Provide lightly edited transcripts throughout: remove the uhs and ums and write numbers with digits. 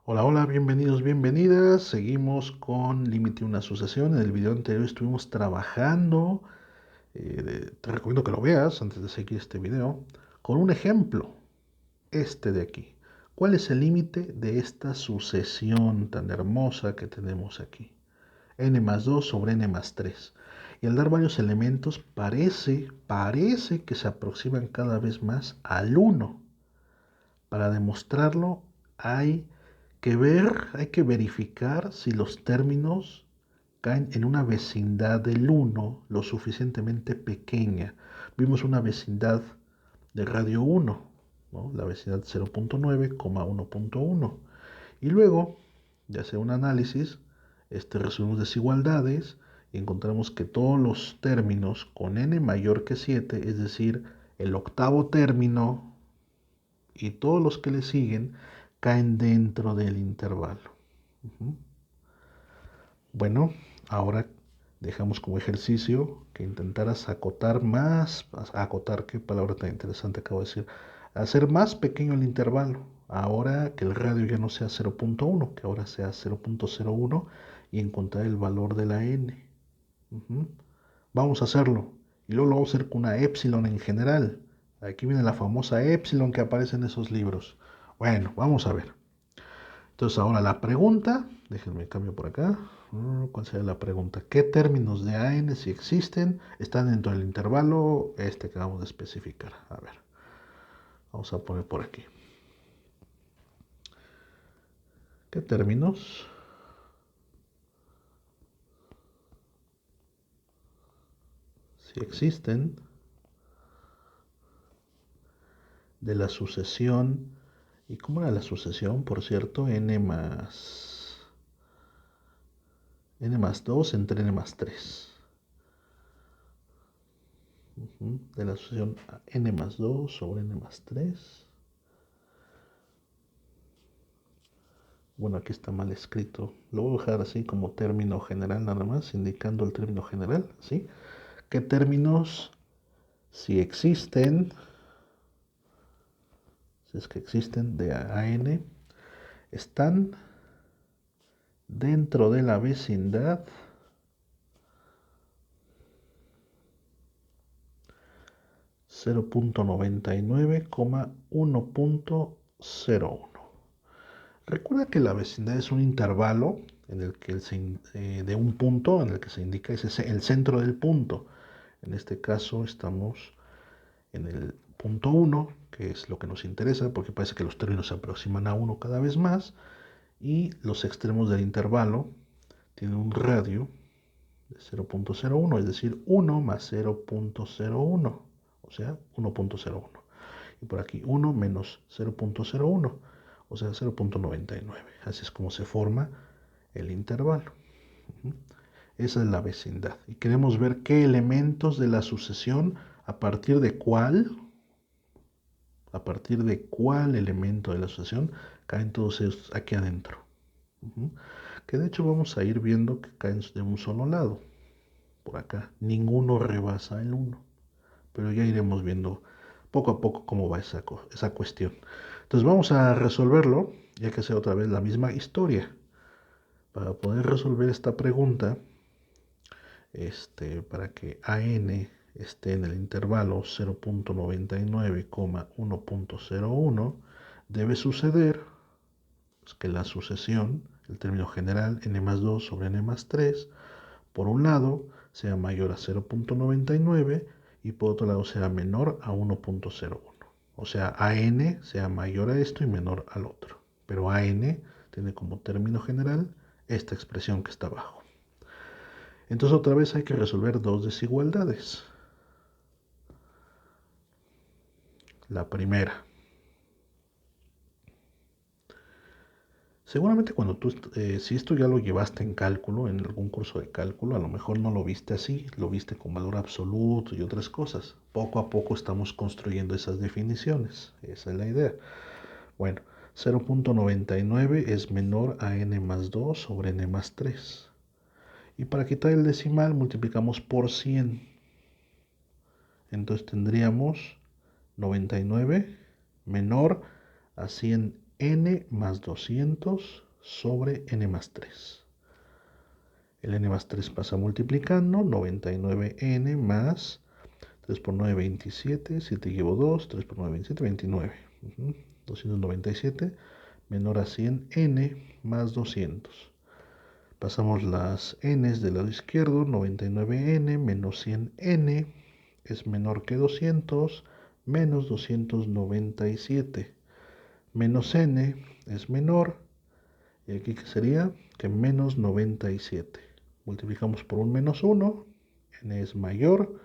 Hola, hola, bienvenidos, bienvenidas. Seguimos con límite una sucesión. En el video anterior estuvimos trabajando, te recomiendo que lo veas antes de seguir este video, con un ejemplo, este de aquí. ¿Cuál es el límite de esta sucesión tan hermosa que tenemos aquí? N más 2 sobre n más 3. Y al dar varios elementos parece que se aproximan cada vez más al uno. Para demostrarlo hay hay que verificar si los términos caen en una vecindad del uno lo suficientemente pequeña. Vimos una vecindad de radio 1, ¿no? La vecindad 0.9, 1.1. Y luego, ya sea un análisis, resolvemos desigualdades y encontramos que todos los términos con n mayor que 7, es decir, el octavo término y todos los que le siguen, caen dentro del intervalo. Ujú. Bueno, ahora dejamos como ejercicio que intentaras acotar más, acotar, qué palabra tan interesante acabo de decir, hacer más pequeño el intervalo. Ahora que el radio ya no sea 0.1, que ahora sea 0.01 y encontrar el valor de la n. Ujú. Vamos a hacerlo. Y luego lo vamos a hacer con una epsilon en general. Aquí viene la famosa epsilon que aparece en esos libros. Bueno, vamos a ver. Entonces ahora la pregunta, déjenme cambio por acá. ¿Cuál sería la pregunta? ¿Qué términos de AN, si existen, están dentro del intervalo este que vamos a especificar? A ver, vamos a poner por aquí. ¿Qué términos si existen de la sucesión? ¿Y cómo era la sucesión? Por cierto, n más 2 entre n más 3. De la sucesión n más 2 sobre n más 3. Bueno, aquí está mal escrito. Lo voy a dejar así como término general nada más, indicando el término general, ¿sí? ¿Qué términos, si existen, si es que existen de AN, están dentro de la vecindad cero punto noventa y nueve, 1.01? Recuerda que la vecindad es un intervalo en el que de un punto en el que se indica el centro del punto. En este caso estamos en el punto 1, que es lo que nos interesa, porque parece que los términos se aproximan a 1 cada vez más, y los extremos del intervalo tienen un radio de 0.01, es decir, 1 más 0.01, o sea, 1.01. Y por aquí 1 menos 0.01, o sea, 0.99. Así es como se forma el intervalo. Esa es la vecindad. Y queremos ver qué elementos de la sucesión, a partir de cuál elemento de la asociación caen todos ellos aquí adentro. Que de hecho vamos a ir viendo que caen de un solo lado. Por acá. Ninguno rebasa el uno. Pero ya iremos viendo poco a poco cómo va esa cuestión. Entonces vamos a resolverlo. Y hay que hacer otra vez la misma historia. Para poder resolver esta pregunta, para que AN esté en el intervalo 0.99, 1.01, debe suceder pues, que la sucesión, el término general n más 2 sobre n más 3, por un lado sea mayor a 0.99 y por otro lado sea menor a 1.01. O sea, AN sea mayor a esto y menor al otro. Pero AN tiene como término general esta expresión que está abajo. Entonces otra vez hay que resolver dos desigualdades. La primera. Seguramente cuando si esto ya lo llevaste en cálculo, en algún curso de cálculo, a lo mejor no lo viste así, lo viste con valor absoluto y otras cosas. Poco a poco estamos construyendo esas definiciones. Esa es la idea. Bueno, 0.99 es menor a n más 2 sobre n más 3. Y para quitar el decimal multiplicamos por 100. Entonces tendríamos 99 menor a 100 n más 200 sobre n más 3. El n más 3 pasa multiplicando, 99n más 3 por 9, 27, 7 llevo 2, 3 por 9, 27, 29. 297 menor a 100n más 200. Pasamos las n's del lado izquierdo, 99n menos 100n es menor que 200, menos 297. Menos n es menor, y aquí que sería que menos 97. Multiplicamos por un menos 1, n es mayor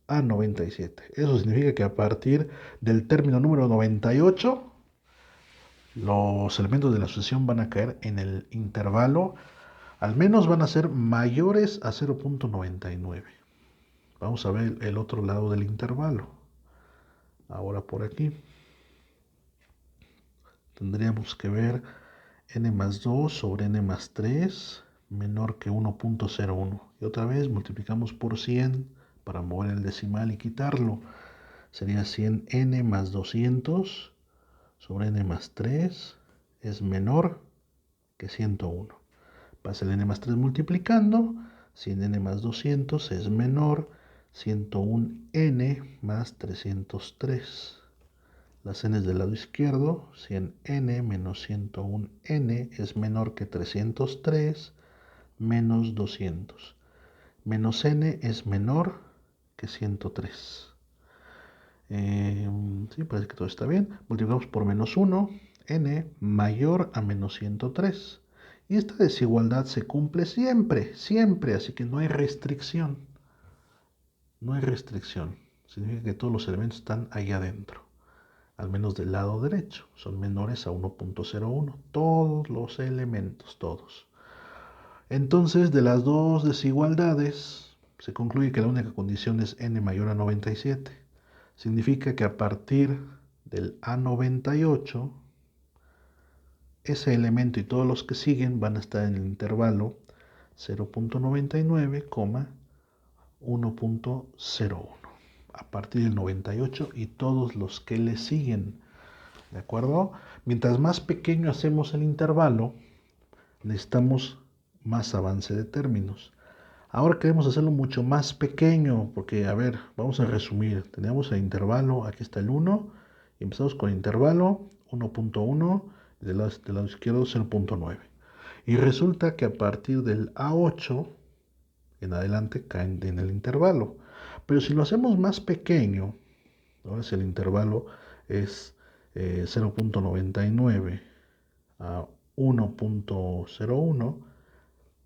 a 97. Eso significa que a partir del término número 98, los elementos de la sucesión van a caer en el intervalo, al menos van a ser mayores a 0.99. Vamos a ver el otro lado del intervalo. Ahora por aquí tendríamos que ver n más 2 sobre n más 3 menor que 1.01. Y otra vez multiplicamos por 100 para mover el decimal y quitarlo. Sería 100n más 200 sobre n más 3 es menor que 101. Pasa el n más 3 multiplicando, 100n más 200 es menor 101n más 303. Las n del lado izquierdo, 100n menos 101n es menor que 303 menos 200. Menos n es menor que 103. Sí, parece que todo está bien. Multiplicamos por menos 1, n mayor a menos 103. Y esta desigualdad se cumple siempre, siempre, así que no hay restricción. No hay restricción. Significa que todos los elementos están ahí adentro, al menos del lado derecho. Son menores a 1.01. Todos los elementos, todos. Entonces, de las dos desigualdades, se concluye que la única condición es n mayor a 97. Significa que a partir del A98, ese elemento y todos los que siguen van a estar en el intervalo 0.99, 1.01. A partir del 98 y todos los que le siguen. ¿De acuerdo? Mientras más pequeño hacemos el intervalo, necesitamos más avance de términos. Ahora queremos hacerlo mucho más pequeño, porque, a ver, vamos a resumir. Tenemos el intervalo, aquí está el 1, y empezamos con el intervalo 1.1, y del lado izquierdo 0.9. Y resulta que a partir del A8 en adelante caen en el intervalo. Pero si lo hacemos más pequeño, ahora si el intervalo es 0.99 a 1.01,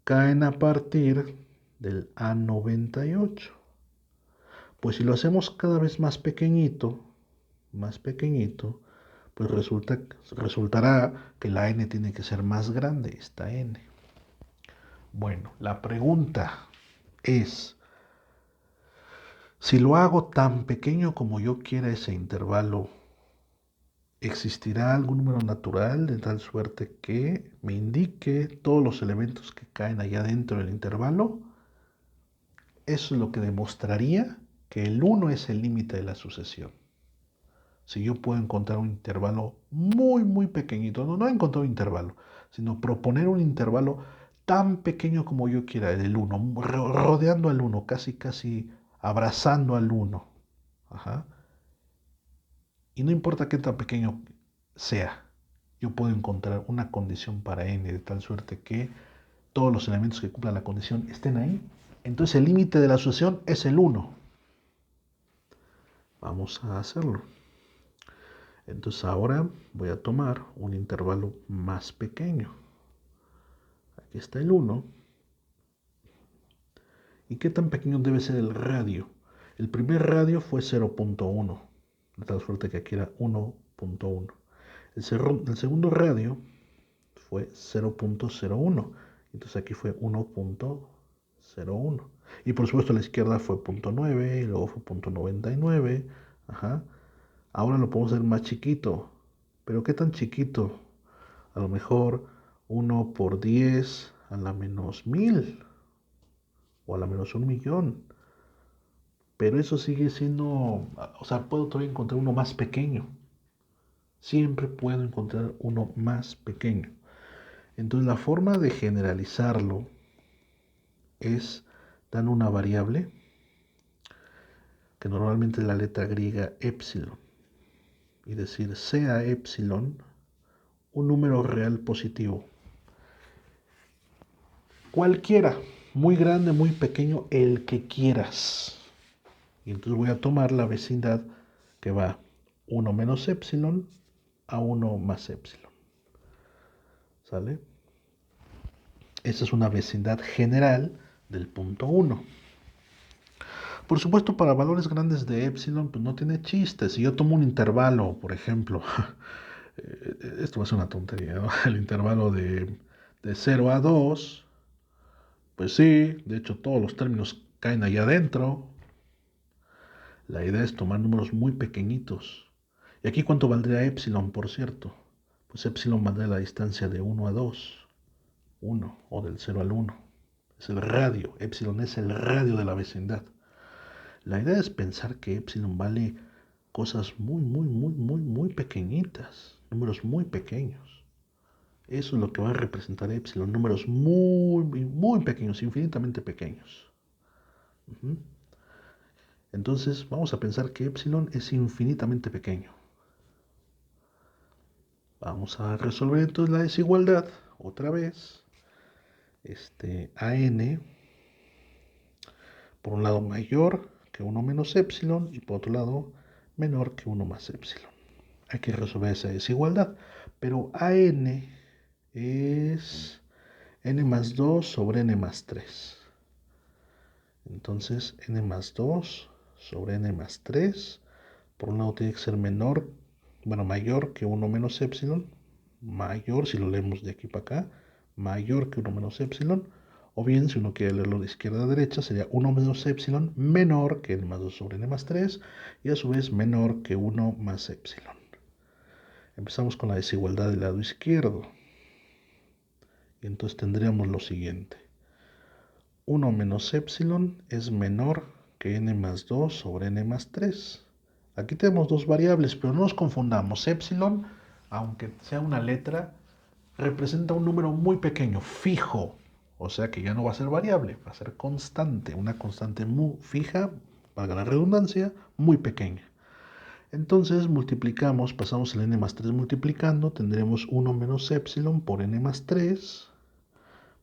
caen a partir del A98. Pues si lo hacemos cada vez más pequeñito, pues resultará que la n tiene que ser más grande, esta n. Bueno, la pregunta es, si lo hago tan pequeño como yo quiera ese intervalo, ¿existirá algún número natural de tal suerte que me indique todos los elementos que caen allá dentro del intervalo? Eso es lo que demostraría que el 1 es el límite de la sucesión. Si yo puedo encontrar un intervalo muy, muy pequeñito, no encontrar un intervalo, sino proponer un intervalo tan pequeño como yo quiera, el 1, rodeando al 1, casi abrazando al 1. Ajá. Y no importa qué tan pequeño sea, yo puedo encontrar una condición para n de tal suerte que todos los elementos que cumplan la condición estén ahí. Entonces el límite de la sucesión es el 1. Vamos a hacerlo. Entonces ahora voy a tomar un intervalo más pequeño. Aquí está el 1. ¿Y qué tan pequeño debe ser el radio? El primer radio fue 0.1, de tal suerte que aquí era 1.1. El segundo radio fue 0.01, entonces aquí fue 1.01. Y por supuesto a la izquierda fue 0.9 y luego fue 0.99. Ajá. Ahora lo podemos hacer más chiquito. ¿Pero qué tan chiquito? A lo mejor 1 por 10 a la menos 1000 o a la menos 1.000.000. Pero eso sigue siendo, o sea, puedo todavía encontrar uno más pequeño. Siempre puedo encontrar uno más pequeño. Entonces la forma de generalizarlo es dando una variable que normalmente es la letra griega epsilon y decir sea epsilon un número real positivo. Cualquiera, muy grande, muy pequeño, el que quieras. Y entonces voy a tomar la vecindad que va 1 menos epsilon a 1 más epsilon. ¿Sale? Esa es una vecindad general del punto 1. Por supuesto, para valores grandes de epsilon, pues no tiene chiste. Si yo tomo un intervalo, por ejemplo, esto va a ser una tontería, ¿no? El intervalo de 0 a 2, pues sí, de hecho todos los términos caen ahí adentro. La idea es tomar números muy pequeñitos. ¿Y aquí cuánto valdría epsilon, por cierto? Pues epsilon valdría la distancia de 1 a 2, 1, o del 0 al 1. Es el radio, epsilon es el radio de la vecindad. La idea es pensar que epsilon vale cosas muy, muy, muy, muy, muy pequeñitas, números muy pequeños. Eso es lo que va a representar epsilon, números muy, muy, muy pequeños, infinitamente pequeños. Uh-huh. Entonces vamos a pensar que epsilon es infinitamente pequeño. Vamos a resolver entonces la desigualdad otra vez. AN, por un lado mayor que 1 menos epsilon y por otro lado menor que 1 más epsilon. Hay que resolver esa desigualdad, pero AN es n más 2 sobre n más 3. Entonces n más 2 sobre n más 3, por un lado tiene que ser mayor que 1 menos epsilon, mayor si lo leemos de aquí para acá, mayor que 1 menos epsilon, o bien si uno quiere leerlo de izquierda a derecha sería 1 menos epsilon menor que n más 2 sobre n más 3 y a su vez menor que 1 más epsilon. Empezamos con la desigualdad del lado izquierdo y entonces tendríamos lo siguiente. 1 menos epsilon es menor que n más 2 sobre n más 3. Aquí tenemos dos variables, pero no nos confundamos. Epsilon, aunque sea una letra, representa un número muy pequeño, fijo. O sea que ya no va a ser variable, va a ser constante. Una constante muy fija, valga la redundancia, muy pequeña. Entonces multiplicamos, pasamos el n más 3 multiplicando, tendremos 1 menos epsilon por n más 3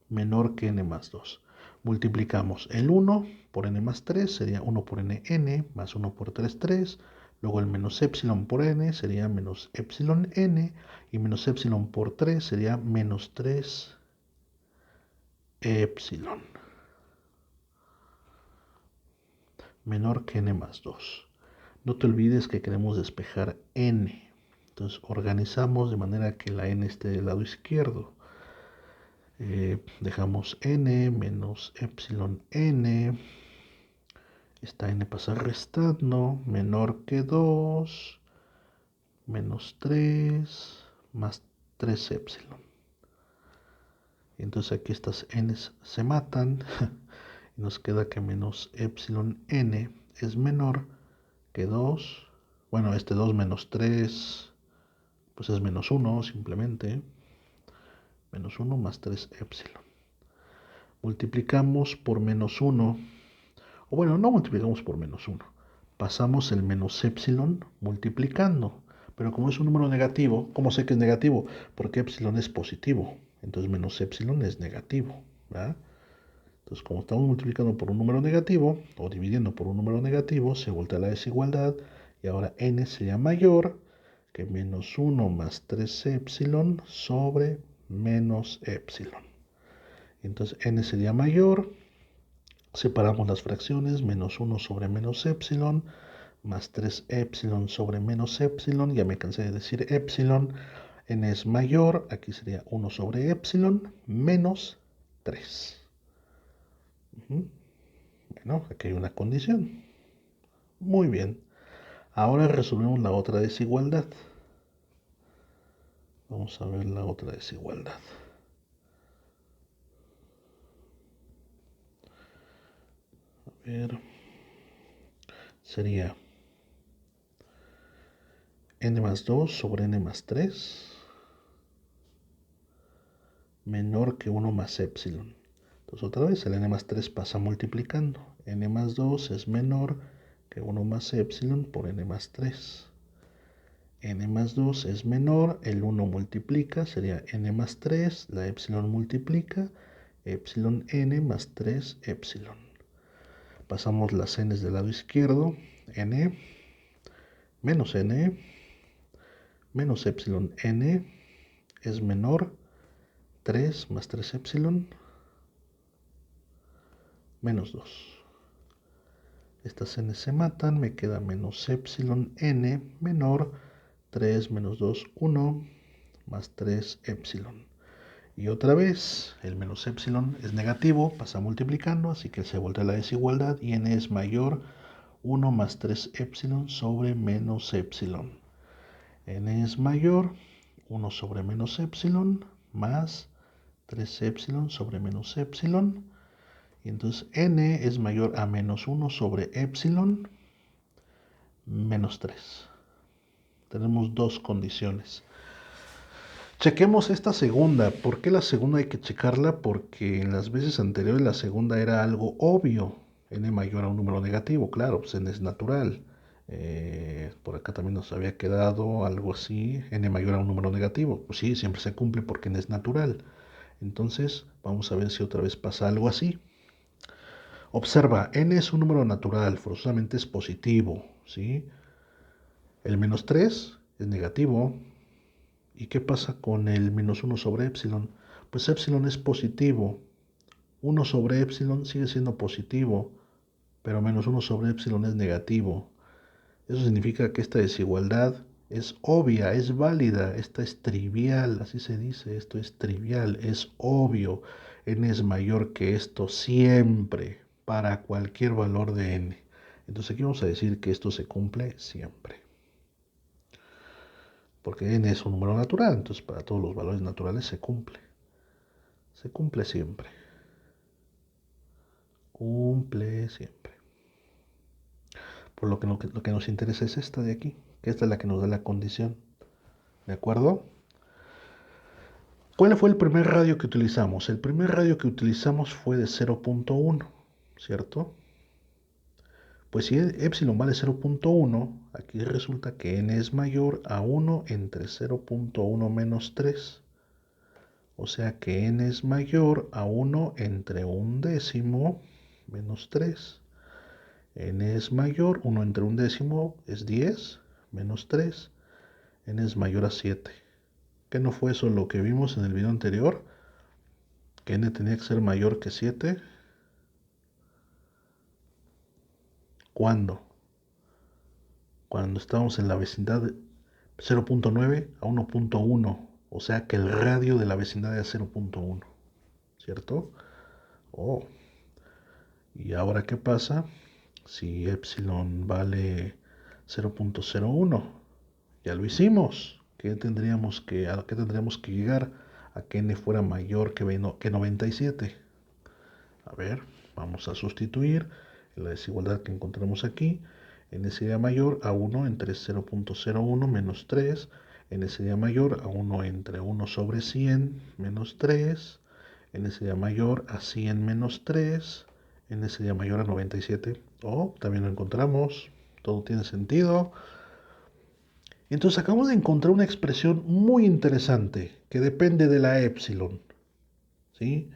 menor que n más 2. Multiplicamos el 1 por n más 3, sería 1 por n más 1 por 3, 3. Luego el menos epsilon por n sería menos epsilon n, y menos epsilon por 3 sería menos 3 epsilon, menor que n más 2. No te olvides que queremos despejar n. Entonces organizamos de manera que la n esté del lado izquierdo. Dejamos n menos epsilon n. Esta n pasa restando, menor que 2, menos 3, más 3 epsilon. Entonces aquí estas n se matan y nos queda que menos epsilon n es menor que 2. Bueno, 2 menos 3, pues es menos 1 simplemente. Menos 1 más 3 epsilon. Multiplicamos por menos 1. O bueno, no multiplicamos por menos 1. Pasamos el menos epsilon multiplicando. Pero como es un número negativo, ¿cómo sé que es negativo? Porque epsilon es positivo. Entonces menos epsilon es negativo, ¿verdad? Entonces como estamos multiplicando por un número negativo, o dividiendo por un número negativo, se voltea la desigualdad. Y ahora n sería mayor que menos 1 más 3 epsilon sobre menos epsilon. Entonces n sería mayor. Separamos las fracciones, menos 1 sobre menos epsilon, más 3 epsilon sobre menos epsilon, ya me cansé de decir epsilon, n es mayor, aquí sería 1 sobre epsilon, menos 3. Bueno, aquí hay una condición. Muy bien, ahora resolvemos la otra desigualdad. Vamos a ver la otra desigualdad. A ver, sería n más 2 sobre n más 3 menor que 1 más epsilon. Entonces otra vez el n más 3 pasa multiplicando. N más 2 es menor que 1 más epsilon por n más 3. N más 2 es menor, el 1 multiplica, sería n más 3, la epsilon multiplica, epsilon n más 3 epsilon. Pasamos las n's del lado izquierdo, n menos n menos epsilon n es menor 3 más 3 epsilon menos 2. Estas n se matan, me queda menos epsilon n menor 3 menos 2, 1 más 3 epsilon. Y otra vez, el menos epsilon es negativo, pasa multiplicando, así que se voltea la desigualdad y n es mayor 1 más 3 epsilon sobre menos epsilon. N es mayor 1 sobre menos epsilon más 3 epsilon sobre menos epsilon. Y entonces n es mayor a menos 1 sobre epsilon menos 3. Tenemos dos condiciones. Chequemos esta segunda. ¿Por qué la segunda hay que checarla? Porque en las veces anteriores la segunda era algo obvio. N mayor a un número negativo, claro, pues n es natural. Por acá también nos había quedado algo así, n mayor a un número negativo. Pues sí, siempre se cumple porque n es natural. Entonces, vamos a ver si otra vez pasa algo así. Observa, n es un número natural, forzosamente es positivo, ¿sí? El menos 3 es negativo. ¿Y qué pasa con el menos 1 sobre epsilon? Pues epsilon es positivo. 1 sobre epsilon sigue siendo positivo, pero menos 1 sobre epsilon es negativo. Eso significa que esta desigualdad es obvia, es válida, esta es trivial, así se dice, esto es trivial, es obvio. N es mayor que esto siempre, para cualquier valor de n. Entonces aquí vamos a decir que esto se cumple siempre. Porque n es un número natural, entonces para todos los valores naturales se cumple. Se cumple siempre. Cumple siempre. Por lo que nos interesa es esta de aquí, que esta es la que nos da la condición. ¿De acuerdo? ¿Cuál fue el primer radio que utilizamos? El primer radio que utilizamos fue de 0.1, ¿cierto? Pues si epsilon vale 0.1, aquí resulta que n es mayor a 1 entre 0.1 menos 3. O sea que n es mayor a 1 entre 1/10 menos 3. N es mayor, 1 entre 1/10 es 10, menos 3. N es mayor a 7. ¿Qué no fue eso lo que vimos en el video anterior? Que n tenía que ser mayor que 7. ¿Cuándo? Cuando estábamos en la vecindad de 0.9 a 1.1. O sea que el radio de la vecindad era 0.1. ¿Cierto? Oh. ¿Y ahora qué pasa? Si epsilon vale 0.01, ya lo hicimos. ¿A qué tendríamos que llegar? A que n fuera mayor que 97. A ver, vamos a sustituir la desigualdad que encontramos aquí. N sería mayor a 1 entre 0.01 menos 3. N sería mayor a 1 entre 1 sobre 100 menos 3. N sería mayor a 100 menos 3. N sería mayor a 97. Oh, también lo encontramos. Todo tiene sentido. Entonces acabamos de encontrar una expresión muy interesante que depende de la epsilon. ¿Sí?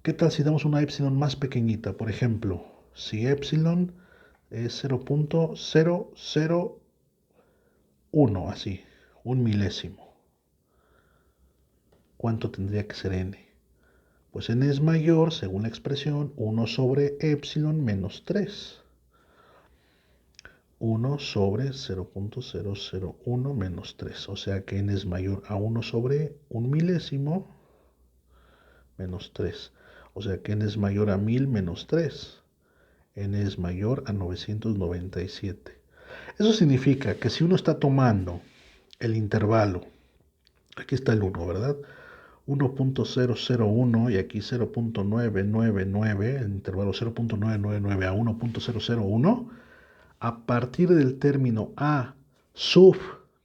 ¿Qué tal si damos una epsilon más pequeñita? Por ejemplo, si epsilon es 0.001, así, un milésimo. ¿Cuánto tendría que ser n? Pues n es mayor, según la expresión, 1 sobre epsilon menos 3. 1 sobre 0.001 menos 3. O sea que n es mayor a 1 sobre un milésimo menos 3. O sea que n es mayor a 1000 menos 3. N es mayor a 997. Eso significa que si uno está tomando el intervalo, aquí está el 1, ¿verdad? 1.001 y aquí 0.999, el intervalo 0.999 a 1.001, a partir del término A sub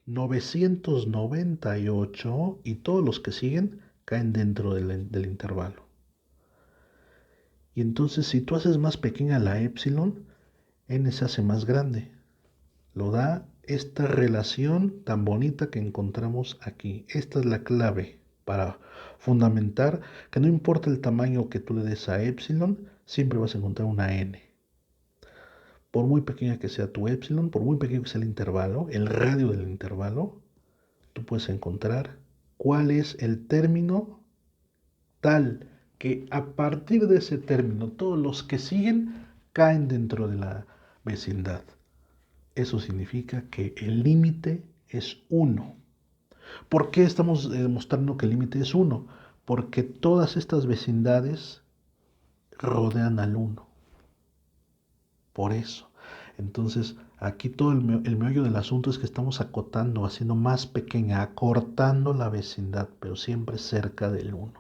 998 y todos los que siguen caen dentro del intervalo. Y entonces si tú haces más pequeña la epsilon, n se hace más grande. Lo da esta relación tan bonita que encontramos aquí. Esta es la clave para fundamentar que no importa el tamaño que tú le des a epsilon, siempre vas a encontrar una n. Por muy pequeña que sea tu epsilon, por muy pequeño que sea el intervalo, el radio del intervalo, tú puedes encontrar cuál es el término tal que a partir de ese término todos los que siguen caen dentro de la vecindad. Eso significa que el límite es 1. ¿Por qué estamos demostrando que el límite es 1? Porque todas estas vecindades rodean al 1. Por eso. Entonces, aquí todo el meollo del asunto es que estamos acotando, haciendo más pequeña, acortando la vecindad, pero siempre cerca del 1.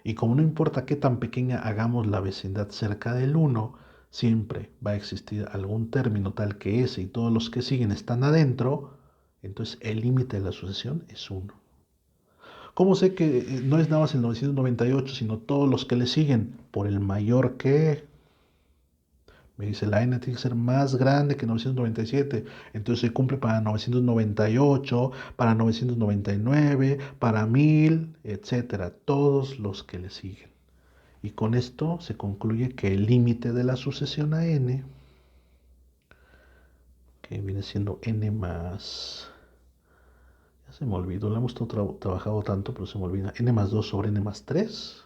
Y como no importa qué tan pequeña hagamos la vecindad cerca del 1, siempre va a existir algún término tal que ese y todos los que siguen están adentro, entonces el límite de la sucesión es 1. ¿Cómo sé que no es nada más el 998, sino todos los que le siguen? Por el mayor que. Me dice, la n tiene que ser más grande que 997. Entonces se cumple para 998, para 999, para 1000, etcétera. Todos los que le siguen. Y con esto se concluye que el límite de la sucesión a n, que viene siendo n más. Ya se me olvidó, lo hemos trabajado tanto, pero se me olvida. N más 2 sobre n más 3.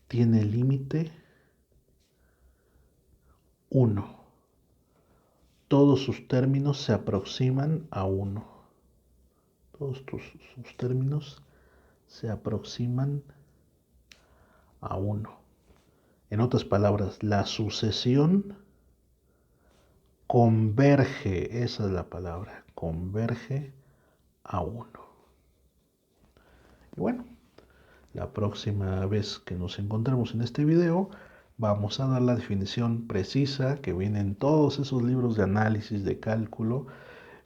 Tiene límite 1. Todos sus términos se aproximan a 1. Todos sus términos se aproximan a 1. En otras palabras, la sucesión converge, esa es la palabra, converge a 1. Y bueno, la próxima vez que nos encontremos en este video, vamos a dar la definición precisa que viene en todos esos libros de análisis de cálculo,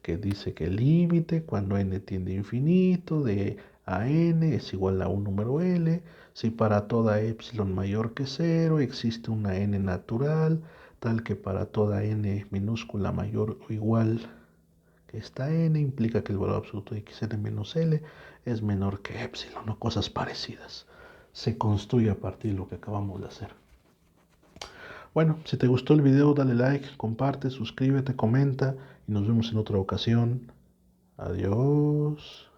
que dice que el límite cuando n tiende a infinito de a n es igual a un número L, si para toda epsilon mayor que 0 existe una n natural, tal que para toda n minúscula mayor o igual que esta n implica que el valor absoluto de xn menos L es menor que epsilon o cosas parecidas. Se construye a partir de lo que acabamos de hacer. Bueno, si te gustó el video, dale like, comparte, suscríbete, comenta y nos vemos en otra ocasión. Adiós.